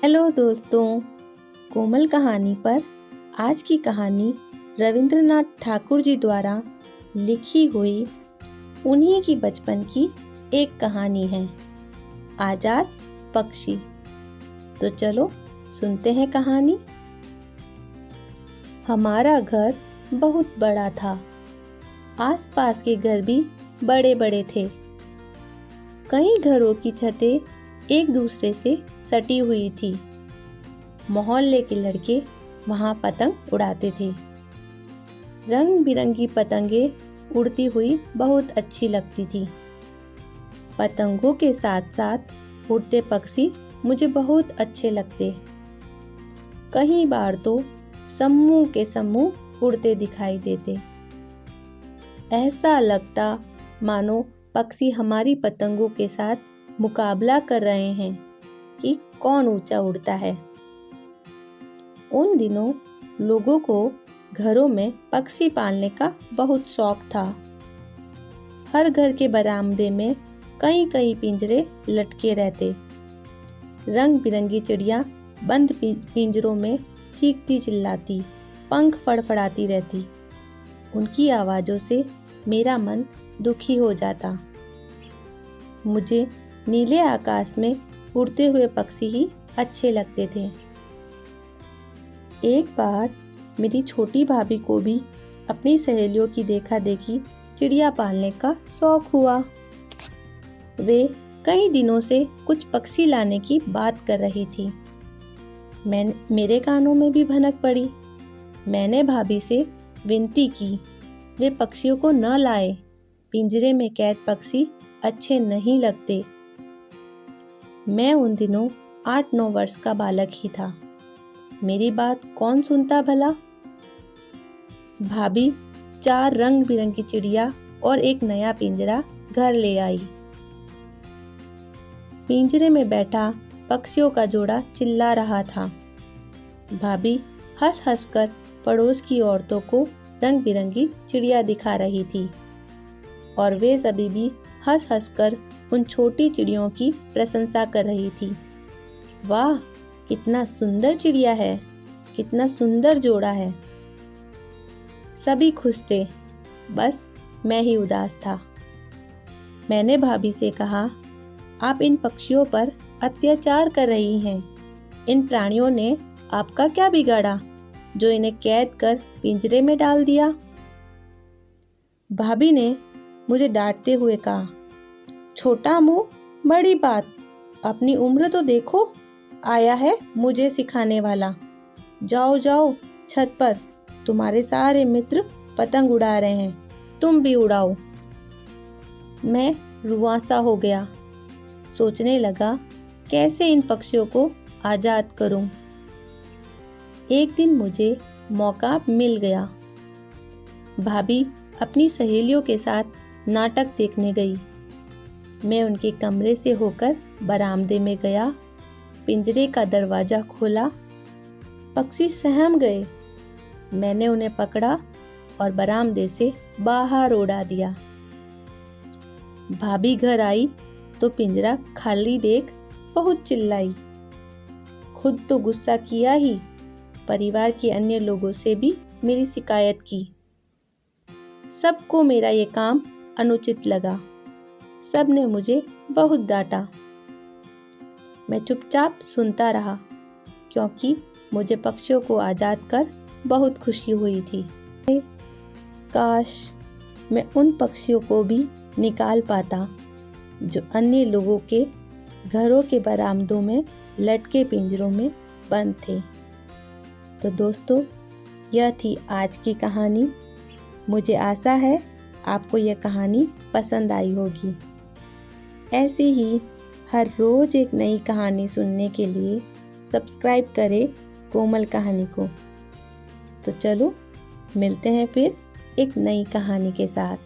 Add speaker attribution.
Speaker 1: Hello दोस्तों, कोमल कहानी पर आज की कहानी रविंद्रनाथ ठाकुर जी द्वारा लिखी हुई उन्हीं की बचपन की एक कहानी है, आजाद पक्षी। तो चलो सुनते हैं कहानी। हमारा घर बहुत बड़ा था। आसपास के घर भी बड़े बड़े थे। कई घरों की छतें एक दूसरे से सटी हुई थी। मोहल्ले के लड़के वहां पतंग उड़ाते थे। रंग बिरंगी पतंगें उड़ती हुई बहुत अच्छी लगती थी। पतंगों के साथ साथ उड़ते पक्षी मुझे बहुत अच्छे लगते। कई बार तो समूह के समूह उड़ते दिखाई देते। ऐसा लगता मानो पक्षी हमारी पतंगों के साथ मुकाबला कर रहे हैं कि कौन ऊंचा उड़ता है। उन दिनों लोगों को घरों में पक्षी पालने का बहुत शौक था। हर घर के बरामदे में कई कई पिंजरे लटके रहते। रंग बिरंगी चिड़िया बंद पिंजरों में चीखती चिल्लाती, पंख फड़फड़ाती रहती। उनकी आवाजों से मेरा मन दुखी हो जाता। मुझे नीले आकाश में उड़ते हुए पक्षी ही अच्छे लगते थे। एक बार मेरी छोटी भाभी को भी अपनी सहेलियों की देखा देखी चिड़िया पालने का शौक हुआ। वे कई दिनों से कुछ पक्षी लाने की बात कर रही थी। मेरे कानों में भी भनक पड़ी। मैंने भाभी से विनती की, वे पक्षियों को न लाए। पिंजरे में कैद पक्षी अच्छे नहीं लगते। मैं उन दिनों 8-9 वर्ष का बालक ही था। मेरी बात कौन सुनता भला। भाभी 4 रंग बिरंगी चिड़िया और एक नया पिंजरा घर ले आई। पिंजरे में बैठा पक्षियों का जोड़ा चिल्ला रहा था। भाभी हंस हंस कर पड़ोस की औरतों को रंग बिरंगी चिड़िया दिखा रही थी और वे सभी भी हंस हंस कर उन छोटी चिड़ियों की प्रशंसा कर रही थी। वाह, कितना सुंदर चिड़िया है, कितना सुंदर जोड़ा है। सभी खुश थे, बस मैं ही उदास था। मैंने भाभी से कहा, आप इन पक्षियों पर अत्याचार कर रही हैं। इन प्राणियों ने आपका क्या बिगाड़ा जो इन्हें कैद कर पिंजरे में डाल दिया। भाभी ने मुझे डांटते हुए कहा, छोटा मुंह बड़ी बात, अपनी उम्र तो देखो। आया है मुझे सिखाने वाला। जाओ जाओ छत पर, तुम्हारे सारे मित्र पतंग उड़ा रहे हैं, तुम भी उड़ाओ। मैं रुआंसा हो गया। सोचने लगा कैसे इन पक्षियों को आजाद करूं। एक दिन मुझे मौका मिल गया। भाभी अपनी सहेलियों के साथ नाटक देखने गई। मैं उनके कमरे से होकर बरामदे में गया। पिंजरे का दरवाजा खोला। पक्षी सहम गए। मैंने उन्हें पकड़ा और बरामदे से बाहर उड़ा दिया। भाभी घर आई तो पिंजरा खाली देख बहुत चिल्लाई। खुद तो गुस्सा किया ही, परिवार के अन्य लोगों से भी मेरी शिकायत की। सबको मेरा ये काम अनुचित लगा। सब ने मुझे बहुत डांटा। मैं चुपचाप सुनता रहा क्योंकि मुझे पक्षियों को आजाद कर बहुत खुशी हुई थी। काश मैं उन पक्षियों को भी निकाल पाता जो अन्य लोगों के घरों के बरामदों में लटके पिंजरों में बंद थे। तो दोस्तों, यह थी आज की कहानी। मुझे आशा है आपको यह कहानी पसंद आई होगी। ऐसे ही हर रोज एक नई कहानी सुनने के लिए सब्सक्राइब करें कोमल कहानी को। तो चलो मिलते हैं फिर एक नई कहानी के साथ।